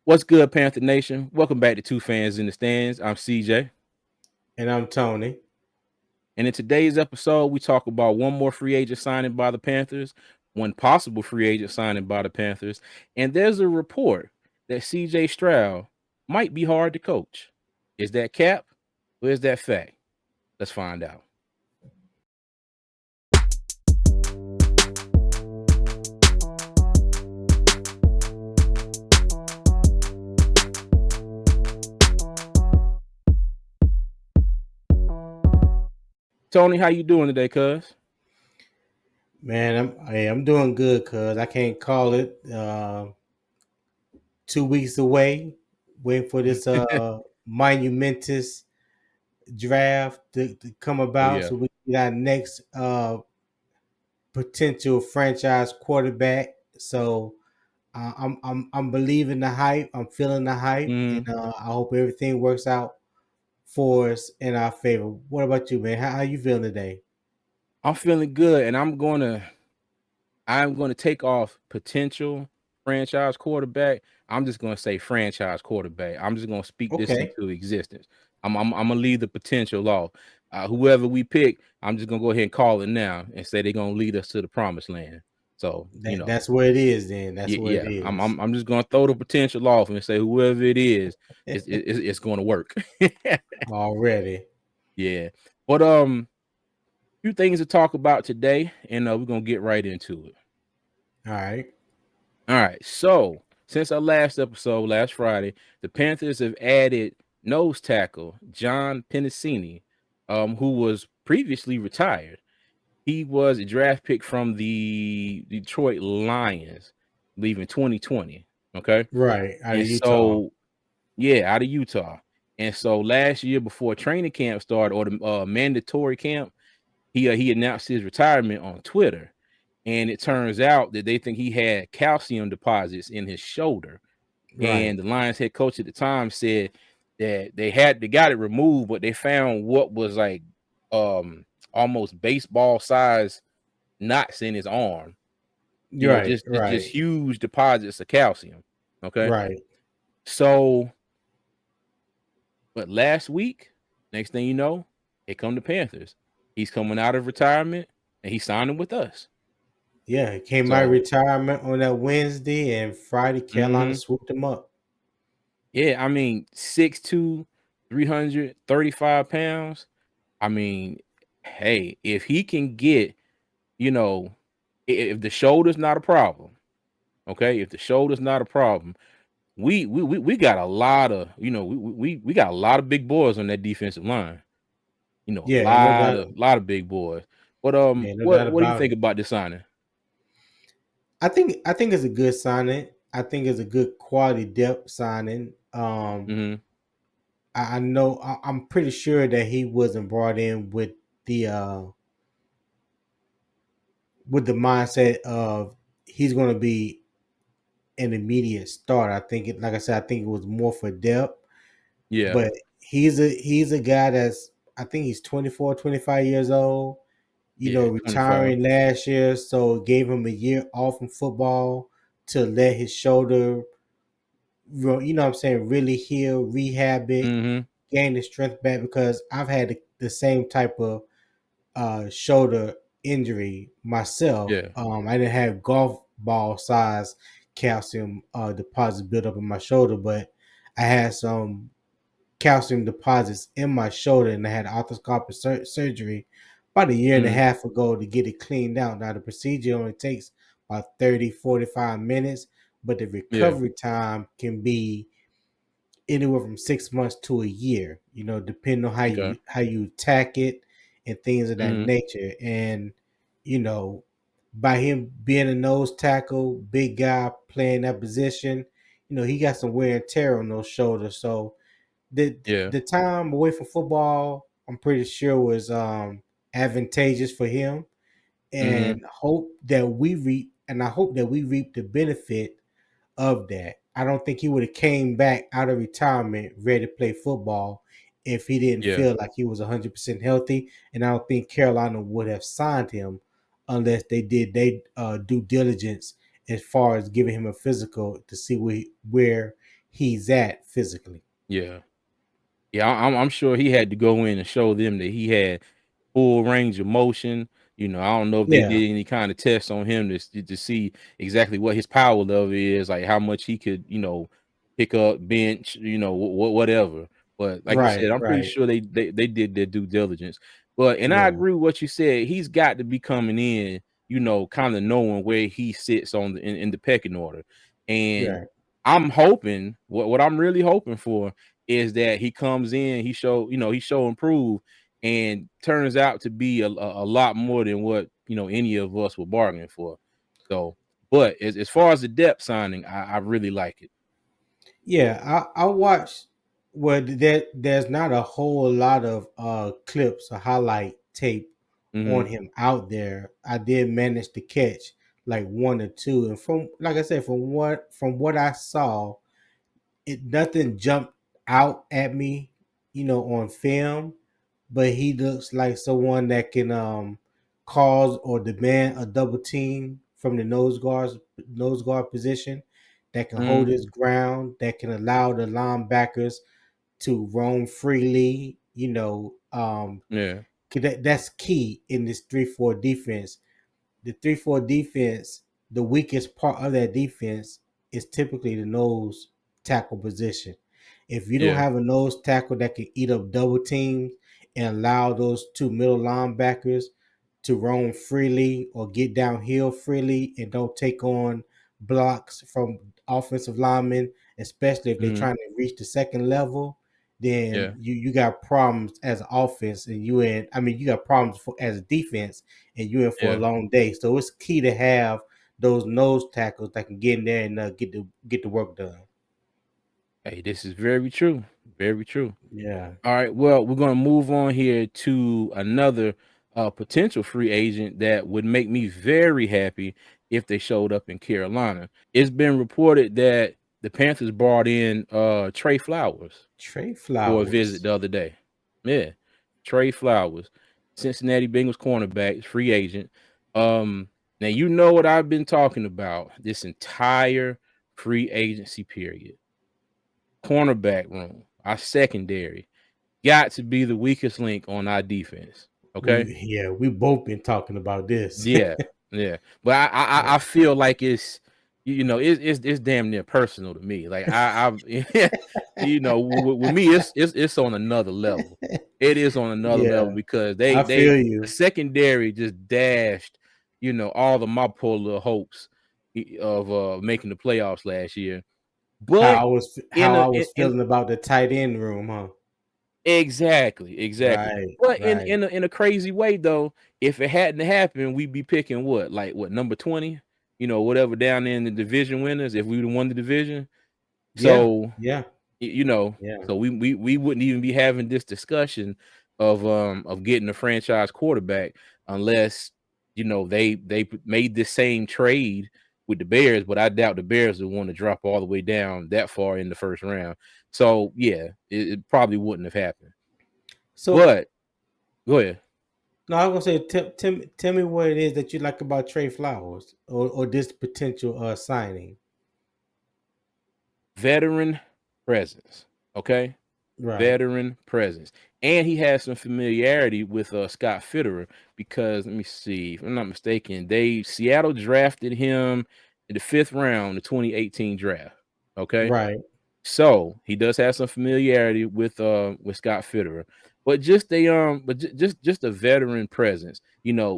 What's good, Panther Nation? Welcome back to Two Fans in the Stands. I'm CJ. And I'm Tony. And in today's episode, we talk about one more free agent signing by the Panthers, one possible free agent signing by the Panthers, and there's a report that CJ Stroud might be hard to coach. Is that cap or is that fact? Let's find out. Tony, how you doing today, cuz? Man, I'm doing good, cuz I can't call it 2 weeks away. Waiting for this monumentous draft to come Oh about yeah. so we can get our next potential franchise quarterback. So I'm believing the hype. I'm feeling the hype, and Mm, I hope everything works out for us in our favor. What about you, man? How you feeling today? I'm feeling good, and I'm gonna take off potential franchise quarterback. I'm just gonna say franchise quarterback. I'm just gonna speak this Okay. into existence. I'm gonna leave the potential off. Whoever we pick, I'm just gonna go ahead and call it now and say they're gonna lead us to the promised land. So That's where it is then. That's yeah, where it yeah. I'm is. I'm I'm just gonna throw the potential off and say whoever it is, it's gonna work. Already. Yeah, but few things to talk about today, and we're gonna get right into it. All right. All right. So since our last episode last Friday, the Panthers have added nose tackle John Penicini, who was previously retired. He was a draft pick from the Detroit Lions, I believe in 2020. Okay. Right. Out And of Utah. so, yeah, out of Utah. And so last year before training camp started or the mandatory camp, he announced his retirement on Twitter. And it turns out that they think he had calcium deposits in his shoulder. Right. And the Lions head coach at the time said that they got it removed, but they found what was like almost baseball size knots in his arm. Right. Just Right. huge deposits of calcium. Okay. Right. So, but last week, next thing you know, here come the Panthers. He's coming out of retirement and he's signing with us. Yeah. He came out of So, retirement on that Wednesday, and Friday, Carolina mhm. swooped him up. Yeah, I mean, 6'2", 335 pounds. I mean, hey, if he can get, you know, if the shoulder's not a problem, okay, if the shoulder's not a problem, we got a lot of, we got a lot of big boys on that defensive line. A Yeah. No doubt. lot of big boys. But Yeah. No doubt what do you about think it. about this signing? I think it's a good signing. I think it's a good quality depth signing. Mhm. I know. I'm pretty sure that he wasn't brought in the uh with the mindset of he's going to be an immediate start. I think it, like I said, I think it was more for depth. Yeah. But he's a guy that's, I think he's 24, 25 years old, Yeah, 25. retiring last year, so it gave him a year off from football to let his shoulder, what I'm saying, really heal, rehab it, Mhm. gain the strength back, because I've had the same type of shoulder injury myself. Yeah. I didn't have golf ball size calcium deposits built up in my shoulder, but I had some calcium deposits in my shoulder, and I had arthroscopic surgery about a year and a Mhm. half ago to get it cleaned out. Now the procedure only takes about 30, 45 minutes, but the Yeah. recovery time can be anywhere from 6 months to a year, depending on how Okay. you attack it and things of that Mhm. nature. And you know, by him being a nose tackle, big guy playing that position, he got some wear and tear on those shoulders. So the Yeah. the time away from football, I'm pretty sure was advantageous for him, Mhm. and I hope that we reap the benefit of that. I don't think he would have came back out of retirement ready to play football if he didn't Yeah. feel like he was 100% healthy. And I don't think Carolina would have signed him unless they did they due diligence as far as giving him a physical to see where he's at physically. Yeah. Yeah, I'm sure he had to go in and show them that he had full range of motion. I don't know if they Yeah, did any kind of test on him to see exactly what his power level is, like how much he could, pick up, bench, whatever. But like you right, said, I'm pretty right. sure they did their due diligence. And I Yeah, agree with what you said. He's got to be coming in, kind of knowing where he sits on in the pecking order. And yeah. I'm hoping what I'm really hoping for is that he comes in, he show improve and turns out to be a lot more than what any of us were bargaining for. So, but as far as the depth signing, I really like it. Yeah, I watched. Well, there's not a whole lot of clips or highlight tape on Hmm. him out there. I did manage to catch like one or two, and from like I said, from what I saw, it nothing jumped out at me, on film. But he looks like someone that can cause or demand a double team from the nose guard position, that can hold Hmm. his ground, that can allow the linebackers to roam freely. Yeah. 'Cause that's key in this 3-4 defense. The 3-4 defense, the weakest part of that defense is typically the nose tackle position. If you don't Yeah. have a nose tackle that can eat up double teams and allow those two middle linebackers to roam freely or get downhill freely and don't take on blocks from offensive linemen, especially if they're Hmm. trying to reach the second level, then Yeah. you got problems as an offense, and you got problems as a defense, and you're in for a Yeah. long day. So it's key to have those nose tackles that can get in there and get the work done. Hey, this is very true. Very true. Yeah. All right. Well, we're gonna move on here to another potential free agent that would make me very happy if they showed up in Carolina. It's been reported that the Panthers brought in Trey Flowers Trey for a visit Flowers. the other day. Yeah, Trey Flowers, Cincinnati Bengals cornerback, free agent. Now you know what I've been talking about this entire free agency period. Cornerback room, our secondary, got to be the weakest link on our defense. Okay. We both been talking about this. Yeah, yeah. But I feel like it's damn near personal to me. Like with me it's on another level. It is on another level Yeah, because I they feel the you. secondary just dashed all of my poor little hopes of making the playoffs last year. But in How a I was in feeling about the tight end room, huh? exactly, exactly. Right, But in right. in a, in a crazy way though, if it hadn't happened, we'd be picking what, like what number 20, whatever down in the division winners if we would have won the division. Yeah, So yeah, yeah. so we wouldn't even be having this discussion of getting a franchise quarterback unless they made this same trade with the Bears, but I doubt the Bears would want to drop all the way down that far in the first round. So yeah, it probably wouldn't have happened. So But go ahead. no, I was gonna say, tell me what it is that you like about Trey Flowers or this potential signing. Veteran presence. Okay. Right, Veteran presence. And he has some familiarity with Scott Fitterer because let me see, if I'm not mistaken, Seattle drafted him in the 5th round, the 2018 draft. Okay. right. So he does have some familiarity with Scott Fitterer, but just a veteran presence,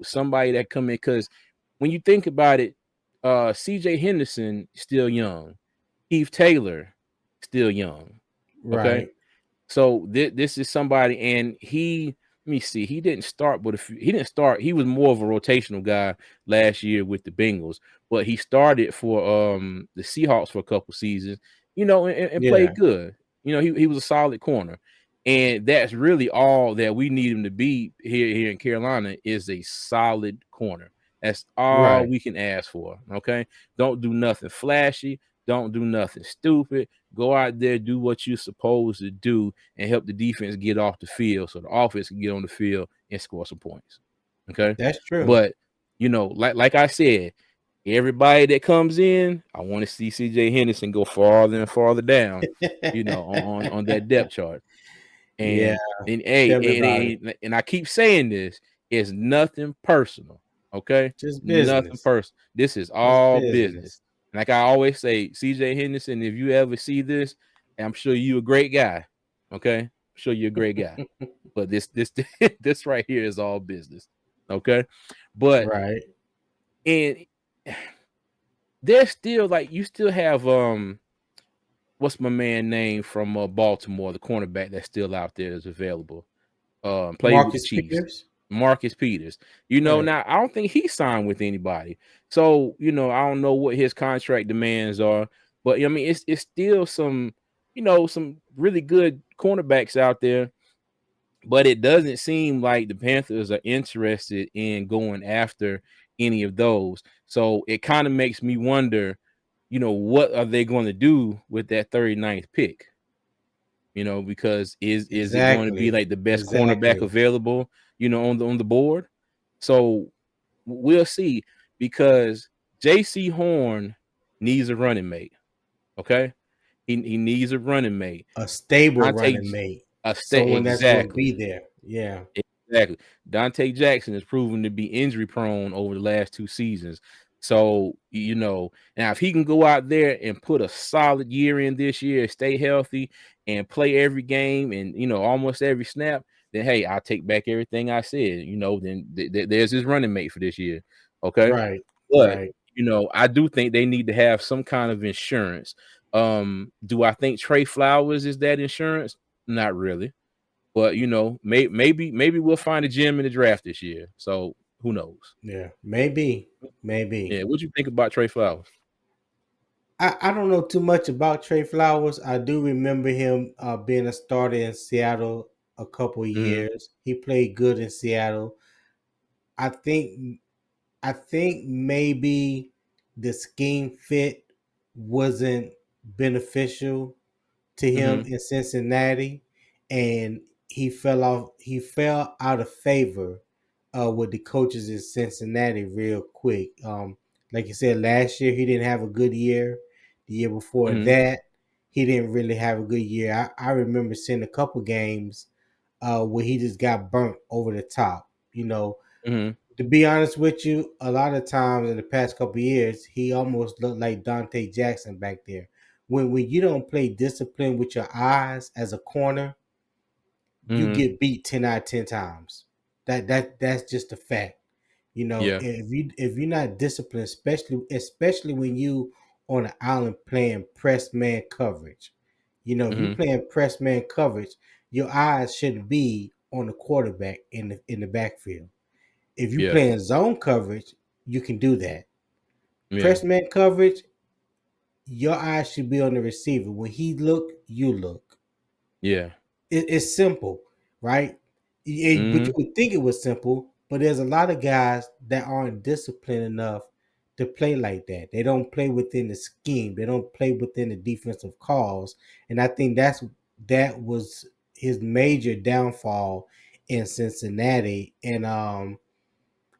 somebody that come in because when you think about it, CJ Henderson still young, Keith Taylor still young. Okay, Right. so this is somebody, and let me see, he didn't start, but he didn't start. He was more of a rotational guy last year with the Bengals, but he started for the Seahawks for a couple seasons, and Yeah. played good. He was a solid corner, and that's really all that we need him to be here in Carolina is a solid corner. That's all Right. we can ask for. Okay, don't do nothing flashy. Don't do nothing stupid. Go out there, do what you're supposed to do, and help the defense get off the field so the offense can get on the field and score some points. Okay. That's true. But like I said, Everybody that comes in, I want to see CJ Henderson go farther and farther down, on that depth chart. Yeah, And hey, tell me about it. and I keep saying this, it's nothing personal. Okay, Just nothing business. personal. This is Just all business. business. Like I always say, CJ Henderson, if you ever see this, I'm sure you a great guy. Okay, I'm sure you're a great guy. But this this right here is all business. Okay, but Right. and there's still like you still have what's my man name from Baltimore, the cornerback that's still out there is available. Played with the Marcus Chiefs. Peters. Marcus Peters. Right. Now I don't think he signed with anybody. So, I don't know what his contract demands are, but I mean it's still some really good cornerbacks out there, but it doesn't seem like the Panthers are interested in going after any of those. So it kind of makes me wonder, what are they going to do with that 39th pick? Because is it going to be Exactly. like the best cornerback Exactly. available, on the board? So we'll see because JC Horn needs a running mate. Okay. He needs a running mate. A stable Dante running mate. stay Someone that's going to exactly. be there. Yeah. Exactly. Dante Jackson has proven to be injury prone over the last 2 seasons. So, now if he can go out there and put a solid year in this year, stay healthy and play every game and, almost every snap, then hey, I'll take back everything I said. Then there's his running mate for this year. Okay. Right. But, Right. I do think they need to have some kind of insurance. Do I think Trey Flowers is that insurance? Not really. But maybe we'll find a gem in the draft this year. So who knows? Yeah. Maybe. Maybe. Yeah, what you think about Trey Flowers? I don't know too much about Trey Flowers. I do remember him being a starter in Seattle a couple of Hmm. years. He played good in Seattle. I think I think maybe the scheme fit wasn't beneficial to him Hmm. in Cincinnati, and he fell out of favor with the coaches in Cincinnati real quick. Like you said, last year he didn't have a good year. The year before Hmm. that, he didn't really have a good year. I remember seeing a couple games where he just got burnt over the top. Hmm. To be honest with you, a lot of times in the past couple of years, he almost looked like Dante Jackson back there. When you don't play discipline with your eyes as a corner, you Hmm. get beat 10 out of 10 times. That's just a fact. Yeah. If you're not disciplined, especially when you on an island playing press man coverage, if you Hmm. playing press man coverage, your eyes should be on the quarterback in the backfield. If you Yeah. playing zone coverage, you can do that. Yeah. Press man coverage, your eyes should be on the receiver. When he look, you look. Yeah. It's simple, right? But you Hmm. would think it was simple, but there's a lot of guys that aren't disciplined enough to play like that. They don't play within the scheme. They don't play within the defensive calls, and I think that was his major downfall in Cincinnati. And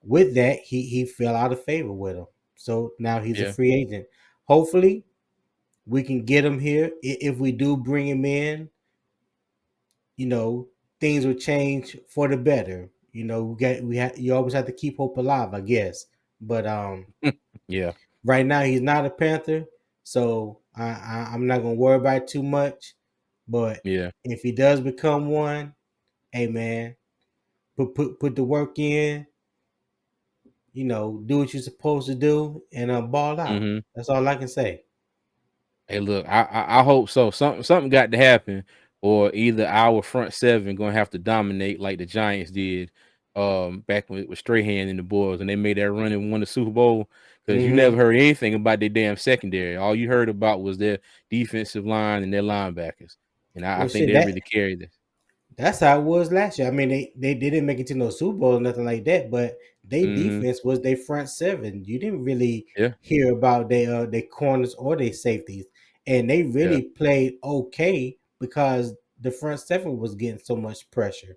with that, he fell out of favor with him. So now he's a Yeah. free agent. Hopefully, we can get him here. If we do bring him in, you know, things will change for the better. You always have to keep hope alive, I guess. But Yeah. right now he's not a Panther, so I'm not gonna worry about it too much. But Yeah. if he does become one, hey man, put the work in. Do what you're supposed to do and ball out. Hmm. That's all I can say. Hey, look, I hope so. Something got to happen, or either our front seven gonna have to dominate like the Giants did, back with Strahan and the boys, and they made that run and won the Super Bowl. Because you never Hmm. heard anything about their damn secondary. All you heard about was their defensive line and their linebackers, and I Well, think shit, they really carried it. that's how it was last year. I mean, they didn't make it to no Super Bowl or nothing like that, but their Hmm. defense was their front seven. You didn't really Yeah. hear about their corners or their safeties, and they Yeah. really played okay because the front seven was getting so much pressure.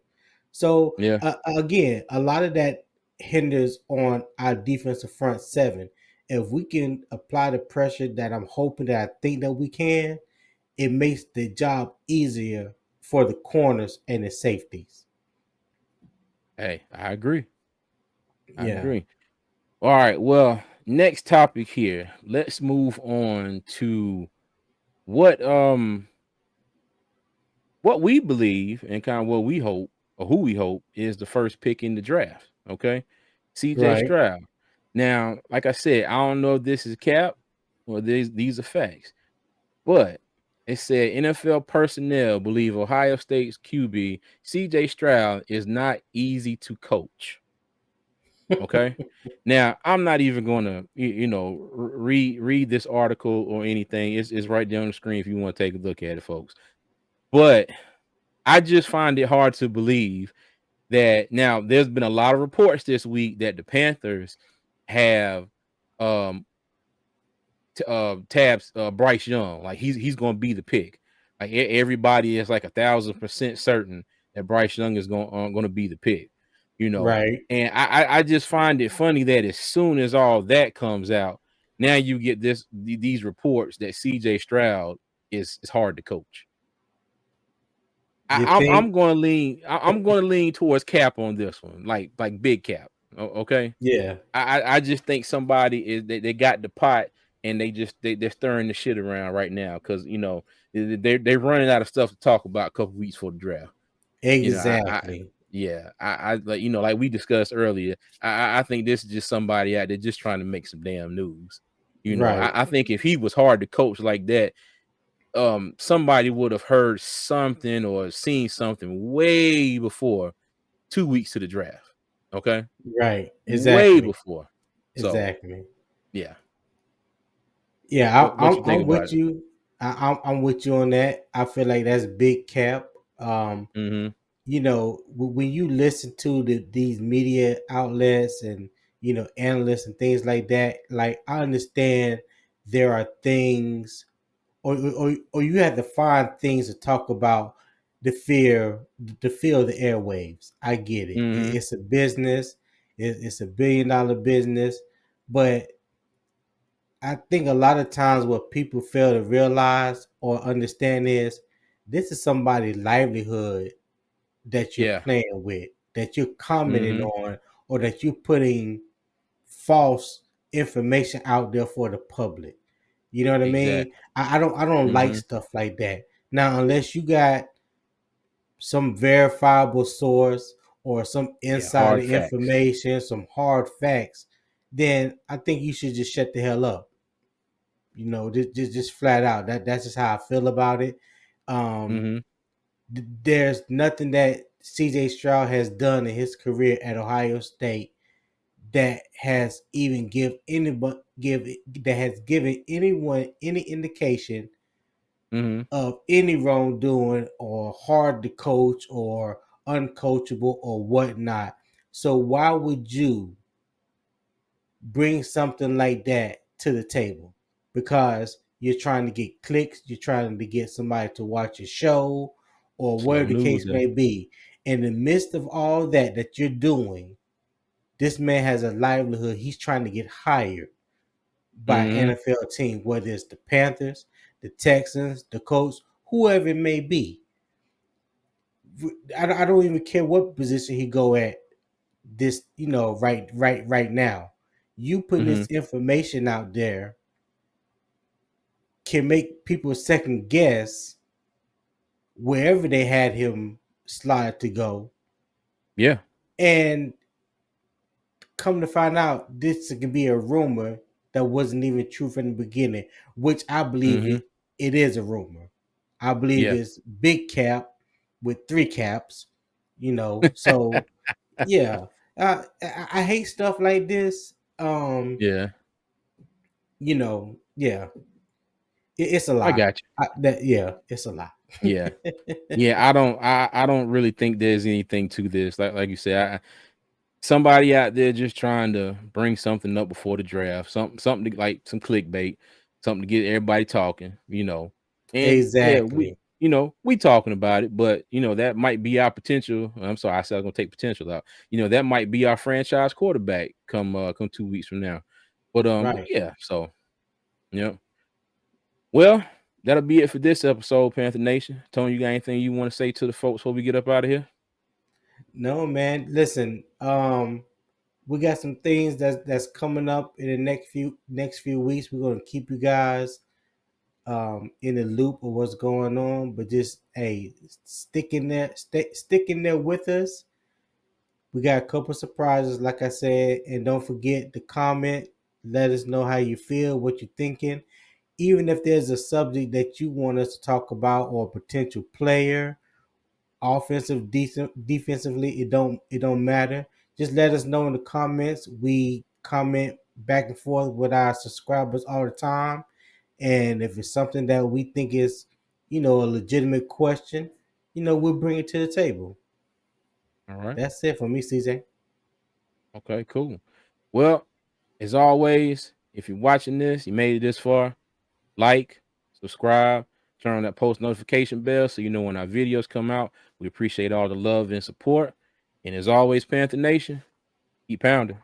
So Yeah. again, a lot of that hinders on our defensive front seven. if we can apply the pressure that I'm hoping that I think that we can, it makes the job easier for the corners and the safeties. Hey, I agree. I Yeah. agree. All right. Well, next topic here. Let's move on to what what we believe and kind of what we hope or who we hope is the first pick in the draft. Okay. CJ Right. Stroud. Now, like I said, I don't know if this is cap or these are facts, but it said NFL personnel believe Ohio State's QB CJ Stroud is not easy to coach. Okay. Now, I'm not even going to, read this article or anything. It's right there on the screen if you want to take a look at it, folks. But I just find it hard to believe that now there's been a lot of reports this week that the Panthers have um tabs Bryce Young. Like he's going to be the pick. Like everybody is like 1,000% certain that Bryce Young is going to be the pick. You know, Right. and I just find it funny that as soon as all that comes out, now you get these reports that CJ Stroud is hard to coach. You I'm think? going to lean. I'm going to lean towards Cap on this one, like big Cap. Okay, Yeah. I just think somebody is they got the pot and they're stirring the shit around right now because they're running out of stuff to talk about a couple weeks for the draft. You know, I Exactly. yeah, I like like we discussed earlier. I think this is just somebody out there just trying to make some damn news. Right. I think if he was hard to coach like that, somebody would have heard something or seen something way before 2 weeks to the draft. Okay, Right. way Exactly. before. So Exactly. yeah. Yeah, What you think I'm about with it? you. I'm with you on that. I feel like that's big cap. Um, Mhm. when you listen to these media outlets and analysts and things like that, like I understand there are things, or you have to find things to talk about the fear of the airwaves. I get it. Mhm. It's a business. It's $1 billion business, but I think a lot of times what people fail to realize or understand is this is somebody's livelihood that you're Yeah. playing with, that you're commenting Mhm. on, or that you're putting false information out there for the public. You know what I mean? Exactly. I don't like Mhm. stuff like that. Now, unless you got some verifiable source or some Yeah. insider Hard facts. information, some hard facts, then I think you should just shut the hell up. Just flat out. That's just how I feel about it. Um, Mhm. there's nothing that CJ Stroud has done in his career at Ohio State that has even give that has given anyone any indication Mhm. of any wrongdoing or hard to coach or uncoachable or whatnot. So why would you bring something like that to the table? Because you're trying to get clicks, you're trying to get somebody to watch your show, or Slow whatever the news case there. may be. In the midst of all that you're doing, this man has a livelihood. He's trying to get hired by an Mhm. NFL team, whether it's the Panthers, the Texans, the Colts, whoever it may be. I don't even care what position he go at. This, right now, you putting this Mhm. information out there can make people second guess wherever they had him slide to go. Yeah. And come to find out, this could be a rumor that wasn't even true from the beginning, which I believe Mhm. it is a rumor. I believe Yeah. it's big cap with three caps, So yeah, I hate stuff like this. Yeah. Yeah, it's a I lot. got you. Yeah, it's a lot. Yeah. Yeah. I don't really think there's anything to this. Like you said, somebody out there just trying to bring something up before the draft, something to, like some clickbait, something to get everybody talking. And yeah, Exactly. we talking about it, but that might be our potential. I'm sorry, I said I was gonna take potential out. That might be our franchise quarterback come 2 weeks from now. But Right. yeah, so yeah. Well, that'll be it for this episode, Panther Nation. Tony, you got anything you want to say to the folks before we get up out of here? No, man. Listen, we got some things that's coming up in the next few weeks. We're gonna keep you guys in the loop of what's going on, but just hey, stick in there with us. We got a couple surprises, like I said, and don't forget to comment. Let us know how you feel, what you're thinking. Even if there's a subject that you want us to talk about or a potential player, offensive, decent, defensively, it don't matter. Just let us know in the comments. We comment back and forth with our subscribers all the time, and if it's something that we think is, a legitimate question, we'll bring it to the table. All right. That's it for me, CJ. Okay, cool. Well, as always, if you're watching this, you made it this far, like, subscribe, turn on that post notification bell so you know when our videos come out. We appreciate all the love and support. And as always, Panther Nation, keep pounding.